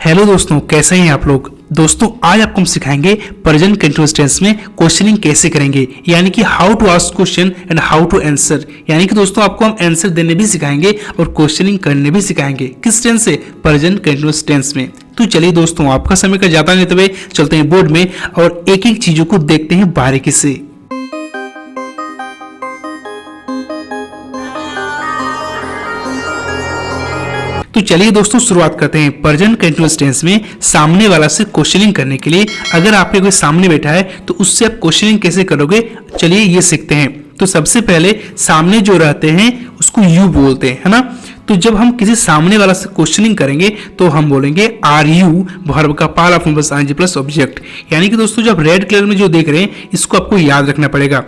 Hello दोस्तों, कैसे हैं आप लोग। दोस्तों आज आपको हम सिखाएंगे प्रेजेंट कंटिन्यूअस टेंस में क्वेश्चनिंग कैसे करेंगे, यानी कि how to ask question and how to answer. यानी कि दोस्तों आपको हम आंसर देने भी सिखाएंगे और क्वेश्चनिंग करने भी सिखाएंगे। किस टेंस से? प्रेजेंट कंटिन्यूअस टेंस में। तो चलिए दोस्तों, आपका समय का ज्यादा लेते हुए चलते हैं बोर्ड में और एक एक चीजों को देखते हैं बारीकी से। तो चलिए दोस्तों शुरुआत करते हैं। प्रेजेंट कंटिन्यूअस टेंस में सामने वाला से क्वेश्चनिंग करने के लिए अगर आपके कोई सामने बैठा है तो उससे आप क्वेश्चनिंग कैसे करोगे, चलिए ये सीखते हैं। तो सबसे पहले सामने जो रहते हैं उसको यू बोलते हैं, है ना। तो जब हम किसी सामने वाला से क्वेश्चनिंग करेंगे तो हम बोलेंगे आर यू, वर्ब का part of plus ING plus object. यानी कि दोस्तों जब रेड कलर में जो देख रहे हैं इसको आपको याद रखना पड़ेगा।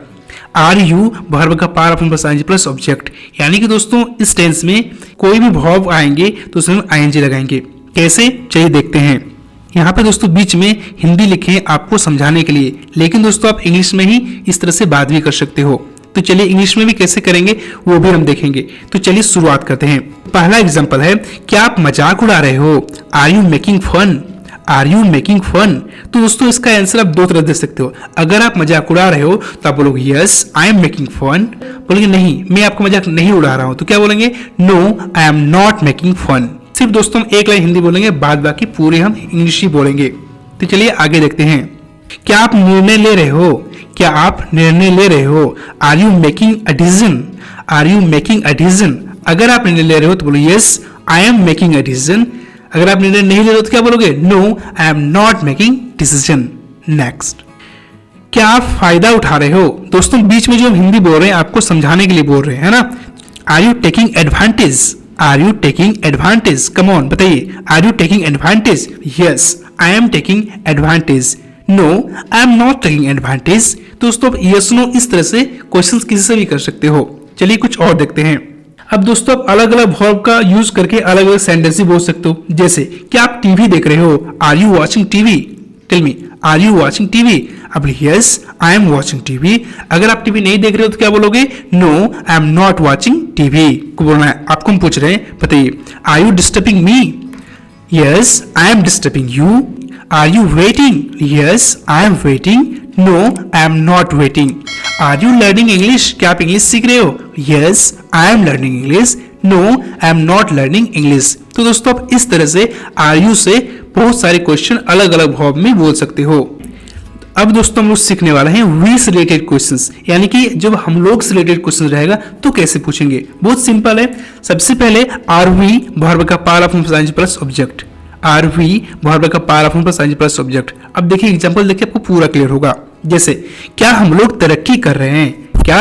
आर यू वर्ब का part of ING plus object. यानी कि दोस्तों इस टेंस में कोई भी वर्ब आएंगे तो उसमें आईएनजी लगाएंगे। कैसे, चलिए देखते हैं। यहाँ पे दोस्तों बीच में हिंदी लिखे हैं आपको समझाने के लिए, लेकिन दोस्तों आप इंग्लिश में ही इस तरह से बात भी कर सकते हो। तो चलिए इंग्लिश में भी कैसे करेंगे वो भी हम देखेंगे। तो चलिए शुरुआत करते हैं। पहला एग्जाम्पल है, क्या आप मजाक उड़ा रहे हो? Are you making fun? Are you making fun? तो दोस्तों इसका आंसर आप दो तरह दे सकते हो। अगर आप मजाक उड़ा रहे हो तो आप बोलोगे yes I am making fun. बोलेंगे नहीं, मैं आपका मजाक नहीं उड़ा रहा हूं, तो क्या बोलेंगे? No I am not making fun. सिर्फ दोस्तों हम एक लाइन हिंदी बोलेंगे, बाद बाकी पूरे हम इंग्लिश ही बोलेंगे। तो चलिए आगे देखते हैं। क्या आप निर्णय ले रहे हो? क्या आप निर्णय ले रहे हो? Are you making a decision? Are you making a decision? अगर आप निर्णय ले रहे हो तो बोलो yes I am making a decision. अगर आप निर्णय नहीं ले रहे हो तो क्या बोलोगे? No I am not making decision. Next, क्या आप फायदा उठा रहे हो? दोस्तों बीच में जो हम हिंदी बोल रहे हैं आपको समझाने के लिए बोल रहे हैं, है ना। Are you taking advantage? Are you taking advantage? Come on बताइए, are you taking advantage? Yes I am taking advantage. No I am not taking advantage. दोस्तों यस नो इस तरह से क्वेश्चंस किसी से भी कर सकते हो। चलिए कुछ और देखते हैं। अब दोस्तों आप अलग अलग वर्ब का यूज करके अलग अलग सेंटेंस भी बोल सकते हो। जैसे क्या आप टीवी देख रहे हो? Are you watching TV? Tell me, are you watching TV? अब yes I am watching TV. अगर आप टीवी नहीं देख रहे हो तो क्या बोलोगे? No I am not watching TV को बोलना है। आपको हम पूछ रहे हैं, बताइए are you disturbing me? Yes I am disturbing you. Are you waiting? Yes I am waiting. No I am not waiting. Are you learning English? क्या आप इंग्लिश सीख रहे हो? Yes I am learning English. No I am not learning English. तो दोस्तों आप इस तरह से आर यू से बहुत सारे क्वेश्चन अलग अलग वर्ब में बोल सकते हो। अब दोस्तों हम लोग सीखने वाले हैं वी से रिलेटेड क्वेश्चंस, यानी कि जब हम लोग से रिलेटेड क्वेश्चन रहेगा तो कैसे पूछेंगे। बहुत सिंपल है। सबसे पहले आर वी वर्ब का part of ING plus object. Are we verb का part of ING plus object. अब देखिए एग्जांपल देखिए आपको पूरा क्लियर होगा। जैसे क्या हम लोग तरक्की कर रहे हैं? क्या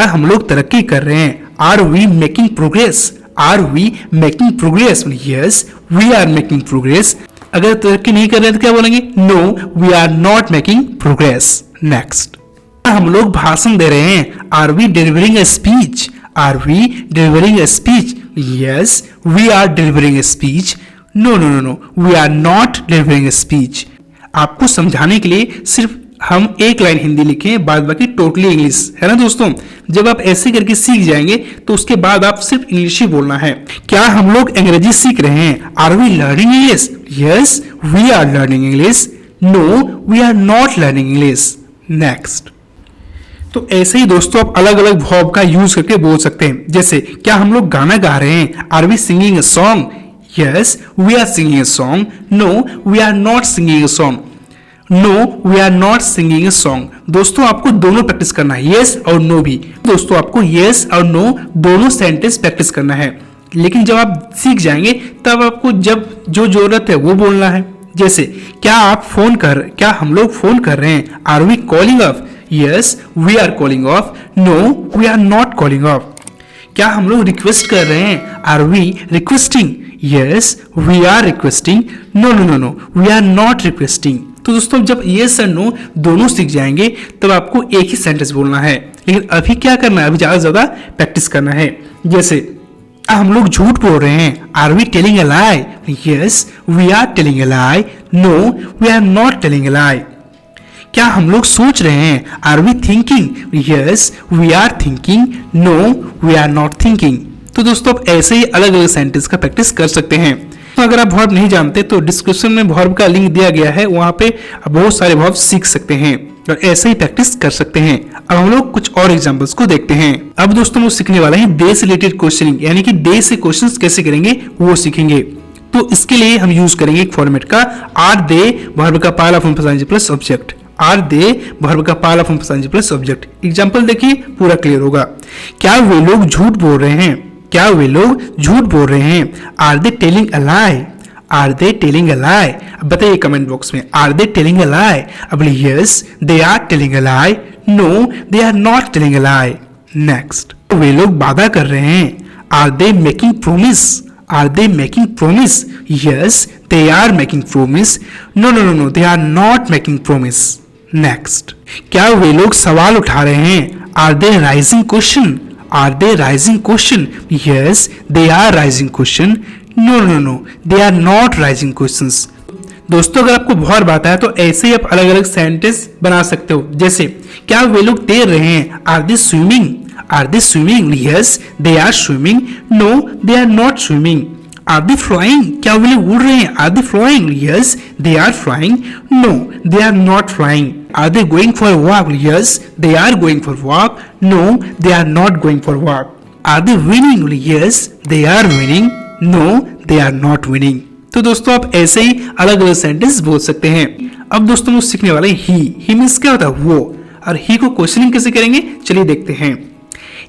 हम लोग तरक्की कर रहे हैं? Are we making progress? Are we making progress? Yes we are making progress. अगर तरक्की नहीं कर रहे हैं तो क्या बोलेंगे? No we are not making progress. Next, हम लोग भाषण दे रहे हैं? Are we delivering a speech? Are we delivering a speech? Yes we are delivering a speech. No no no no we are not delivering a speech. आपको समझाने के लिए सिर्फ हम एक लाइन हिंदी लिखे, बाद बाकी टोटली इंग्लिश, है ना दोस्तों। जब आप ऐसे करके सीख जाएंगे तो उसके बाद आप सिर्फ इंग्लिश ही बोलना है। क्या हम लोग अंग्रेजी सीख रहे हैं? Are we learning English? Yes we are learning English. No we are not learning English. Next, तो ऐसे ही दोस्तों आप अलग अलग वर्ब का यूज करके बोल सकते हैं। जैसे क्या हम लोग गाना गा रहे हैं? Are we singing a song? Yes we are singing a song. No we are not singing a song. No we are not singing a song. दोस्तों आपको दोनों प्रैक्टिस करना है, यस और नो भी। दोस्तों आपको यस और नो दोनों सेंटेंस प्रैक्टिस करना है, लेकिन जब आप सीख जाएंगे तब आपको जब जो जरूरत है वो बोलना है। जैसे क्या हम लोग फोन कर रहे हैं? Are we calling off? Yes we are calling off. No we are not calling off. क्या हम लोग रिक्वेस्ट कर रहे हैं? Are we requesting? Yes we are requesting. No no no no we are not requesting. तो दोस्तों जब yes और नो दोनों सीख जाएंगे तब आपको एक ही सेंटेंस बोलना है, लेकिन अभी क्या करना है, अभी ज्यादा से ज्यादा प्रैक्टिस करना है। जैसे हम लोग झूठ बोल रहे हैं? Are we telling a lie? Yes we are telling a lie. No we are not telling a lie. क्या हम लोग सोच रहे हैं? Are we thinking? Yes we are thinking. No we are not thinking. तो दोस्तों आप ऐसे ही अलग अलग सेंटेंस का प्रैक्टिस कर सकते हैं। तो अगर आप वर्ब नहीं जानते तो डिस्क्रिप्शन में वर्ब का लिंक दिया गया है, वहां पे आप बहुत सारे वर्ब सीख सकते हैं और ऐसे ही प्रैक्टिस कर सकते हैं। अब हम लोग कुछ और एग्जांपल्स को देखते हैं। अब दोस्तों हम लोग सीखने वाले हैं डे से रिलेटेड क्वेश्चनिंग, यानी कि डे से क्वेश्चंस कैसे करेंगे वो सीखेंगे। तो इसके लिए हम यूज करेंगे एक फॉर्मेट का आर दे वर्ब का पहला form present plus object. Are they verb का पहला form present plus object. Example देखिए, पूरा क्लियर होगा। क्या वे लोग झूठ बोल रहे हैं? क्या वे लोग झूठ बोल रहे हैं? Are they telling a lie? Are they telling a lie? अब बताइए कमेंट बॉक्स में, are they telling a lie? अब बोलिए yes they are telling a lie, no they are not telling a lie. Next, वे लोग वादा कर रहे हैं। Are they making promise? Are they making promise? Yes they are making promise, no no no no they are not making promise. Next, क्या वे लोग सवाल उठा रहे हैं? Are they rising question? Are they rising question? Yes they are rising question, no no no they are not rising questions. दोस्तों अगर आपको बहुत आता है तो ऐसे ही आप अलग अलग सेंटेंस बना सकते हो। जैसे क्या वे लोग तैर रहे हैं? Are they swimming? Are they swimming? Yes they are swimming, no they are not swimming. Are they flying? क्या वे लोग उड़ रहे हैं? Are they flying? Yes they are flying, no they are not flying. Are they going for walk? Yes they are going for walk, no they are not going for walk. Are they winning? Yes they are winning, no they are not winning. तो दोस्तों आप ऐसे ही अलग अलग sentence बोल सकते हैं। अब दोस्तों हम सीखने वाले ही मीन्स क्या होता है वो, और ही को क्वेश्चनिंग कैसे करेंगे चलिए देखते हैं।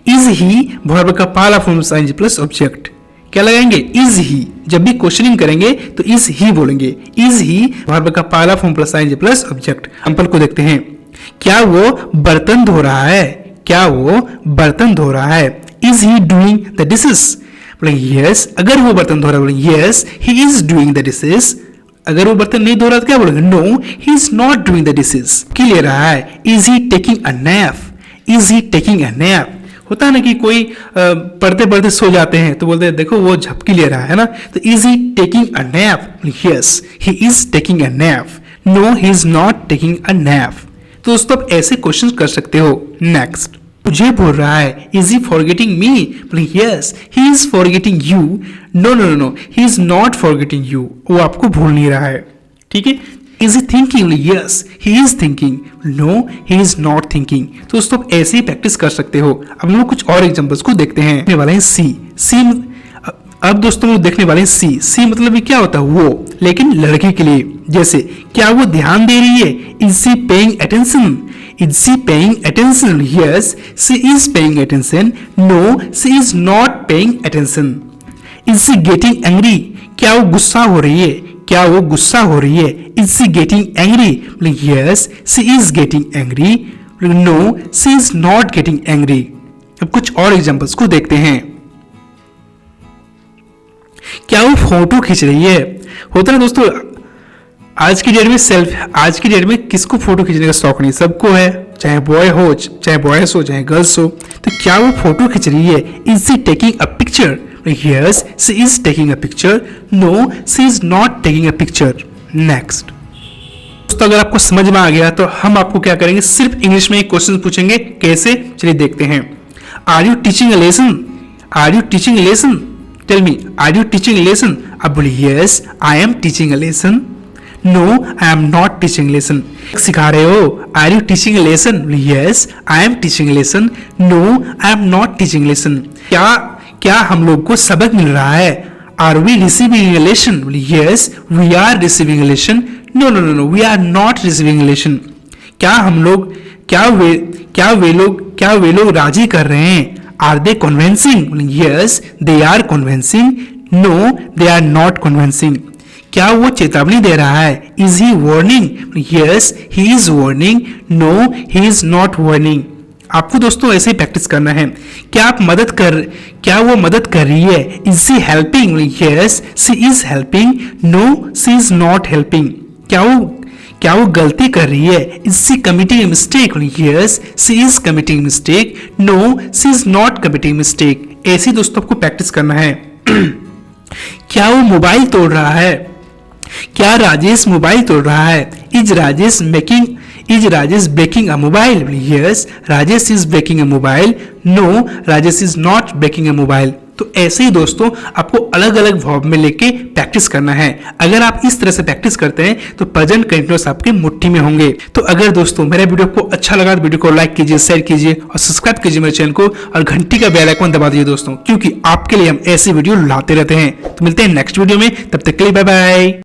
इज ही वर्ब का पहला फॉर्म आईएनजी प्लस ऑब्जेक्ट। क्या लगाएंगे? Is he. जब भी क्वेश्चनिंग करेंगे तो इज ही बोलेंगे। इज ही वर्ब का पहला form plus ING plus object. Example को देखते हैं। क्या वो बर्तन धो रहा है? क्या वो बर्तन धो रहा है? Is he doing the dishes? बोलेंगे यस। अगर वो बर्तन धो रहा है बोलेंगे yes he is doing the dishes. अगर वो बर्तन नहीं धो रहा तो क्या बोलेंगे? No he is not doing the dishes. की ले रहा है? Is he taking a nap? Is he taking a nap? होता है ना कि कोई पढ़ते पढ़ते सो जाते हैं तो बोलते हैं देखो वो झपकी ले रहा है ना, तो is he taking a nap? Yes he is taking a nap, no he is not taking a nap. तो दोस्तों आप ऐसे क्वेश्चन कर सकते हो। नेक्स्ट, मुझे बोल रहा है is he forgetting me? Yes he is forgetting you, no no no he is not forgetting you, वो आपको भूल नहीं रहा है। ठीक है। Is he thinking? Yes he is thinking, no he is not thinking. तो दोस्तों आप ऐसे ही प्रैक्टिस कर सकते हो। अब हम लोग कुछ और एग्जांपल्स को देखते हैं। देखने वाले हैं सी। अब दोस्तों लोग देखने वाले हैं सी मतलब क्या होता है वो, लेकिन लड़के के लिए। जैसे क्या वो ध्यान दे रही है? Is she paying attention? Is she paying attention? Yes, she is paying attention. No, she is not paying attention. Is she getting angry? क्या वो गुस्सा हो रही है? क्या वो गुस्सा हो रही है? Is she getting angry? Yes, she is getting angry. No, she is not getting angry. अब कुछ और एग्जांपल्स को देखते हैं। क्या वो फोटो खींच रही है? होता है ना दोस्तों, आज की डेट में किसको फोटो खींचने का शौक नहीं? सबको है, चाहे बॉयज हो चाहे गर्ल्स हो। तो क्या वो फोटो खींच रही है? Is she taking a picture? Yes she is taking a picture, no she is not taking a picture. Next, दोस्तों अगर आपको समझ में आ गया तो हम आपको क्या करेंगे, सिर्फ इंग्लिश में एक क्वेश्चन पूछेंगे। कैसे चलिए देखते हैं। Are you teaching a lesson? Are you teaching a lesson? Tell me, are you teaching a lesson? अब बोलिए yes I am teaching a lesson, no I am not teaching lesson. सिखा रहे हो? Are you teaching a lesson? Yes I am teaching a lesson, no I am not teaching lesson. क्या हम लोग को सबक मिल रहा है? Are we receiving a lesson? Yes we are receiving a lesson, no no no no we are not receiving a lesson. क्या वे लोग राजी कर रहे हैं? Are they convincing? Yes they are convincing, no they are not convincing. क्या वो चेतावनी दे रहा है? Is he warning? Yes he is warning, no he is not warning. आपको दोस्तों ऐसे ही प्रैक्टिस करना है। क्या वो मदद कर रही है? Is she helping? Yes she is helping, no she is not helping. क्या वो गलती कर रही है? Is she committing a mistake? Yes she is committing mistake, no she is not committing mistake. ऐसे दोस्तों आपको प्रैक्टिस करना है। क्या वो मोबाइल तोड़ रहा है? क्या राजेश मोबाइल तोड़ रहा है? Is Rajesh breaking a mobile? Yes Rajesh is breaking a mobile, no Rajesh is not breaking a mobile. तो ऐसे ही दोस्तों आपको अलग अलग वर्ब में लेके प्रैक्टिस करना है। अगर आप इस तरह से प्रैक्टिस करते हैं तो प्रेजेंट कंटिन्यूअस आपके मुट्ठी में होंगे। तो अगर दोस्तों मेरा वीडियो को अच्छा लगा तो वीडियो को लाइक कीजिए, शेयर कीजिए और सब्सक्राइब कीजिए मेरे चैनल को और घंटी का बेल आइकन दबा दीजिए दोस्तों, क्योंकि आपके लिए हम ऐसी वीडियो लाते रहते हैं। तो मिलते हैं नेक्स्ट वीडियो में, तब तक के लिए बाय बाय।